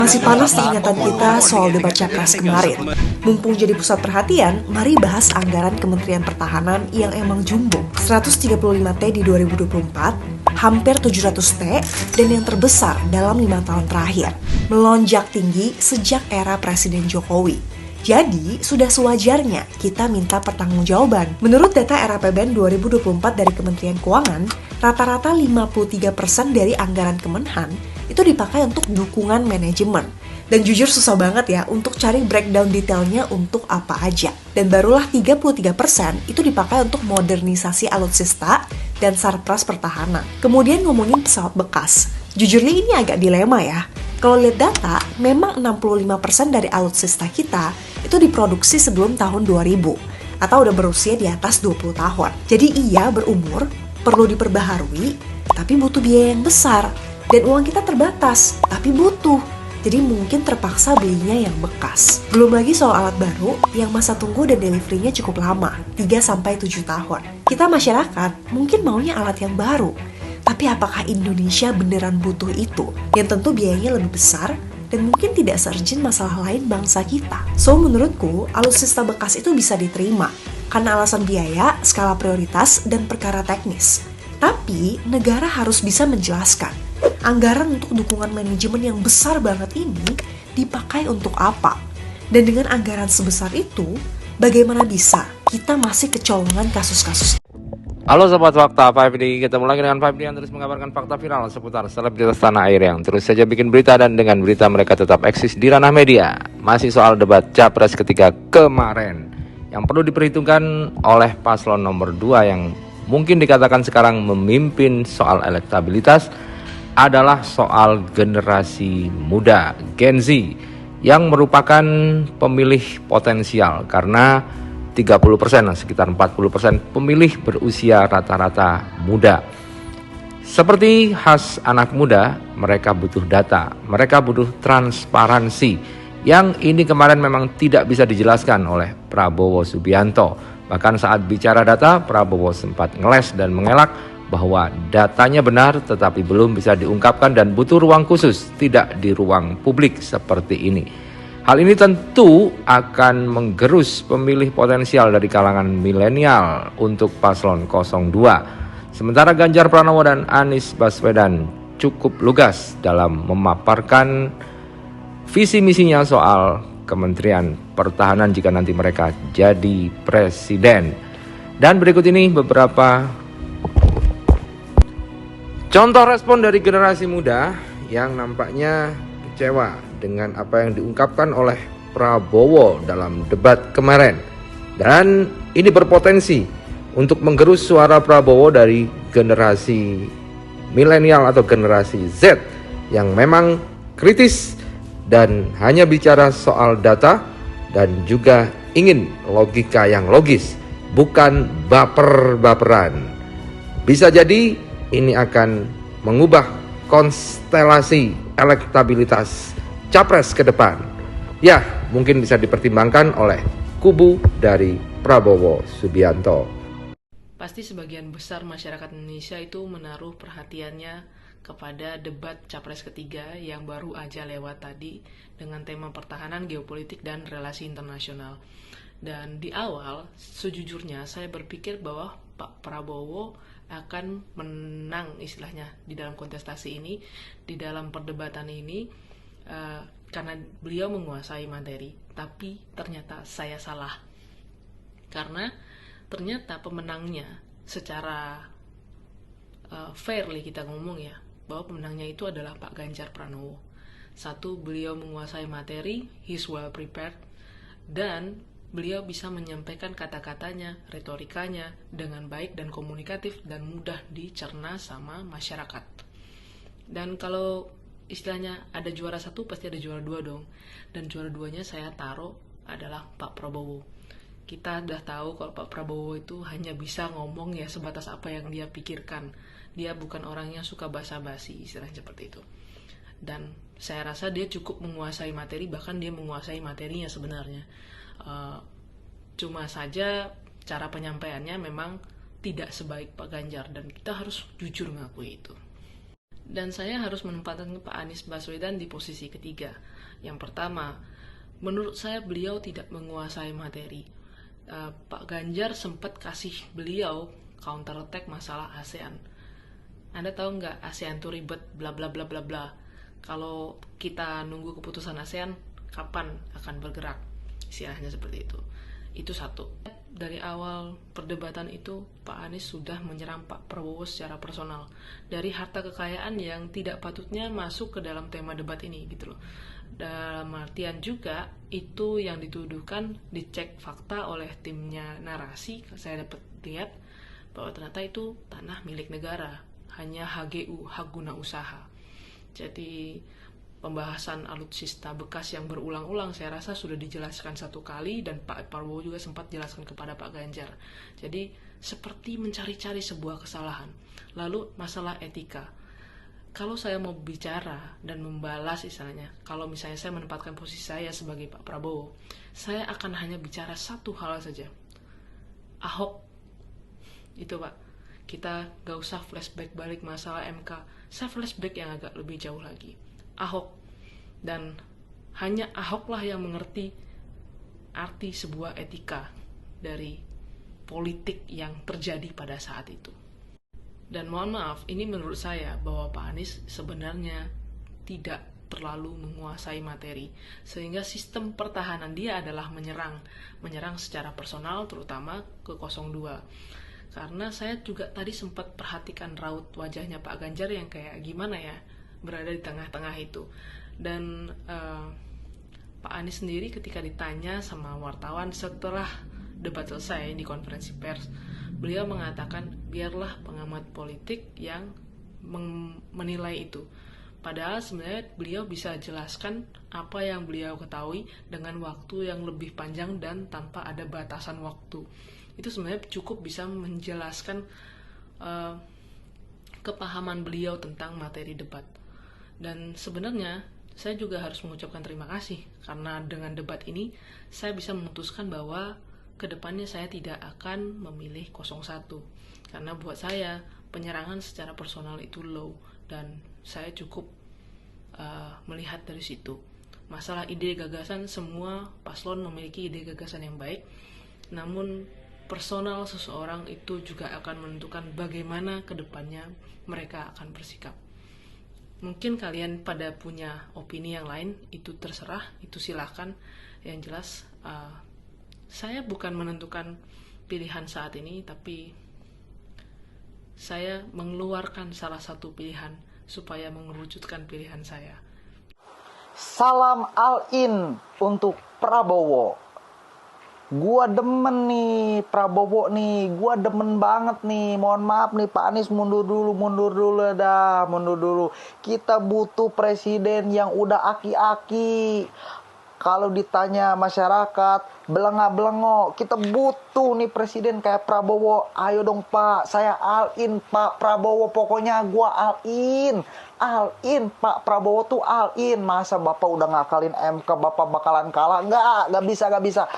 Masih panas di ingatan kita soal debat capres kemarin. Mumpung jadi pusat perhatian, mari bahas anggaran Kementerian Pertahanan yang emang jumbo. 135T di 2024, hampir 700T, dan yang terbesar dalam 5 tahun terakhir. Melonjak tinggi sejak era Presiden Jokowi. Jadi, sudah sewajarnya kita minta pertanggungjawaban. Menurut data RAPBN 2024 dari Kementerian Keuangan, rata-rata 53% dari anggaran Kemenhan itu dipakai untuk dukungan manajemen. Dan jujur susah banget ya untuk cari breakdown detailnya untuk apa aja. Dan barulah 33% itu dipakai untuk modernisasi alutsista dan sarpras pertahanan. Kemudian ngomongin pesawat bekas. Jujurnya ini agak dilema ya. Kalau lihat data, memang 65% dari alutsista kita itu diproduksi sebelum tahun 2000 atau udah berusia di atas 20 tahun. Jadi iya berumur, perlu diperbaharui, tapi butuh biaya yang besar. Dan uang kita terbatas, tapi butuh. Jadi mungkin terpaksa belinya yang bekas. Belum lagi soal alat baru yang masa tunggu dan delivery-nya cukup lama, 3-7 tahun. Kita masyarakat mungkin maunya alat yang baru. Tapi apakah Indonesia beneran butuh itu? Yang tentu biayanya lebih besar dan mungkin tidak se-urgent masalah lain bangsa kita. So, menurutku, alutsista bekas itu bisa diterima karena alasan biaya, skala prioritas, dan perkara teknis. Tapi, negara harus bisa menjelaskan anggaran untuk dukungan manajemen yang besar banget ini dipakai untuk apa? Dan dengan anggaran sebesar itu, bagaimana bisa kita masih kecolongan kasus-kasus? Halo Sobat Fakta 5D, ketemu lagi dengan 5D yang terus mengabarkan fakta viral seputar selebritas tanah air yang terus saja bikin berita, dan dengan berita mereka tetap eksis di ranah media. Masih soal debat Capres ketiga kemarin yang perlu diperhitungkan oleh paslon nomor 2 yang mungkin dikatakan sekarang memimpin soal elektabilitas adalah soal generasi muda Gen Z yang merupakan pemilih potensial karena 30%, sekitar 40% pemilih berusia rata-rata muda. Seperti khas anak muda, mereka butuh data, mereka butuh transparansi, yang ini kemarin memang tidak bisa dijelaskan oleh Prabowo Subianto. Bahkan saat bicara data, Prabowo sempat ngeles dan mengelak bahwa datanya benar tetapi belum bisa diungkapkan dan butuh ruang khusus, tidak di ruang publik seperti ini. Hal ini tentu akan menggerus pemilih potensial dari kalangan milenial untuk paslon 02. Sementara Ganjar Pranowo dan Anies Baswedan cukup lugas dalam memaparkan visi misinya soal Kementerian Pertahanan jika nanti mereka jadi presiden. Dan berikut ini beberapa contoh respon dari generasi muda yang nampaknya kecewa dengan apa yang diungkapkan oleh Prabowo dalam debat kemarin. Dan ini berpotensi untuk menggerus suara Prabowo dari generasi milenial atau generasi Z yang memang kritis dan hanya bicara soal data dan juga ingin logika yang logis, bukan baper-baperan. Bisa jadi ini akan mengubah konstelasi elektabilitas Capres ke depan. Ya, mungkin bisa dipertimbangkan oleh kubu dari Prabowo Subianto. Pasti sebagian besar masyarakat Indonesia itu menaruh perhatiannya kepada debat Capres ketiga yang baru aja lewat tadi dengan tema pertahanan, geopolitik, dan relasi internasional. Dan di awal, sejujurnya saya berpikir bahwa Pak Prabowo akan menang istilahnya di dalam kontestasi ini, di dalam perdebatan ini, karena beliau menguasai materi. Tapi ternyata saya salah, karena ternyata pemenangnya secara fairly kita ngomong ya, bahwa pemenangnya itu adalah Pak Ganjar Pranowo. Satu, beliau menguasai materi, he's well prepared, dan beliau bisa menyampaikan kata-katanya, retorikanya dengan baik dan komunikatif dan mudah dicerna sama masyarakat. Dan kalau istilahnya ada juara satu, pasti ada juara dua dong. Dan juara duanya saya taruh adalah Pak Prabowo. Kita udah tahu kalau Pak Prabowo itu hanya bisa ngomong ya sebatas apa yang dia pikirkan. Dia bukan orang yang suka basa-basi, istilahnya seperti itu. Dan saya rasa dia cukup menguasai materi, bahkan dia menguasai materinya sebenarnya. Cuma saja cara penyampaiannya memang tidak sebaik Pak Ganjar, dan kita harus jujur mengakui itu. Dan saya harus menempatkan Pak Anies Baswedan di posisi ketiga. Yang pertama, menurut saya beliau tidak menguasai materi. Pak Ganjar sempat kasih beliau counter attack masalah ASEAN. Anda tahu nggak, ASEAN itu ribet, bla bla bla bla bla. Kalau kita nunggu keputusan ASEAN, kapan akan bergerak? Istilahnya seperti itu. Itu satu. Dari awal perdebatan itu, Pak Anies sudah menyerang Pak Prabowo secara personal dari harta kekayaan yang tidak patutnya masuk ke dalam tema debat ini gitu loh. Dalam artian juga itu yang dituduhkan dicek fakta oleh timnya narasi, saya dapat lihat bahwa ternyata itu tanah milik negara, hanya HGU, hak guna usaha. Jadi pembahasan alutsista bekas yang berulang-ulang saya rasa sudah dijelaskan satu kali, dan Pak Prabowo juga sempat jelaskan kepada Pak Ganjar. Jadi seperti mencari-cari sebuah kesalahan. Lalu masalah etika. Kalau saya mau bicara dan membalas istilahnya, kalau misalnya saya menempatkan posisi saya sebagai Pak Prabowo, saya akan hanya bicara satu hal saja. Ahok. Itu Pak. Kita gak usah flashback balik masalah MK. Saya flashback yang agak lebih jauh lagi. Ahok, dan hanya Ahoklah yang mengerti arti sebuah etika dari politik yang terjadi pada saat itu. Dan mohon maaf, ini menurut saya bahwa Pak Anies sebenarnya tidak terlalu menguasai materi, sehingga sistem pertahanan dia adalah menyerang secara personal, terutama ke 02. Karena saya juga tadi sempat perhatikan raut wajahnya Pak Ganjar yang kayak gimana ya, berada di tengah-tengah itu. Dan Pak Anies sendiri ketika ditanya sama wartawan setelah debat selesai di konferensi pers, beliau mengatakan biarlah pengamat politik yang menilai itu. Padahal sebenarnya beliau bisa jelaskan apa yang beliau ketahui dengan waktu yang lebih panjang dan tanpa ada batasan waktu. Itu sebenarnya cukup bisa menjelaskan kepahaman beliau tentang materi debat. Dan sebenarnya saya juga harus mengucapkan terima kasih karena dengan debat ini saya bisa memutuskan bahwa kedepannya saya tidak akan memilih 01, karena buat saya penyerangan secara personal itu low, dan saya cukup melihat dari situ. Masalah ide gagasan, semua paslon memiliki ide gagasan yang baik, namun personal seseorang itu juga akan menentukan bagaimana kedepannya mereka akan bersikap. Mungkin kalian pada punya opini yang lain, itu terserah, itu silahkan. Yang jelas saya bukan menentukan pilihan saat ini, tapi saya mengeluarkan salah satu pilihan supaya mengerucutkan pilihan saya. Salam all-in untuk Prabowo. Gua demen nih Prabowo nih, gua demen banget nih. Mohon maaf nih Pak Anies, mundur dulu dah, mundur dulu. Kita butuh presiden yang udah aki-aki. Kalau ditanya masyarakat, belengak-belengok, kita butuh nih presiden kayak Prabowo. Ayo dong Pak, saya all-in Pak Prabowo, pokoknya gua all-in. All-in, Pak Prabowo tuh all-in. Masa Bapak udah ngakalin MK, Bapak bakalan kalah? Nggak bisa.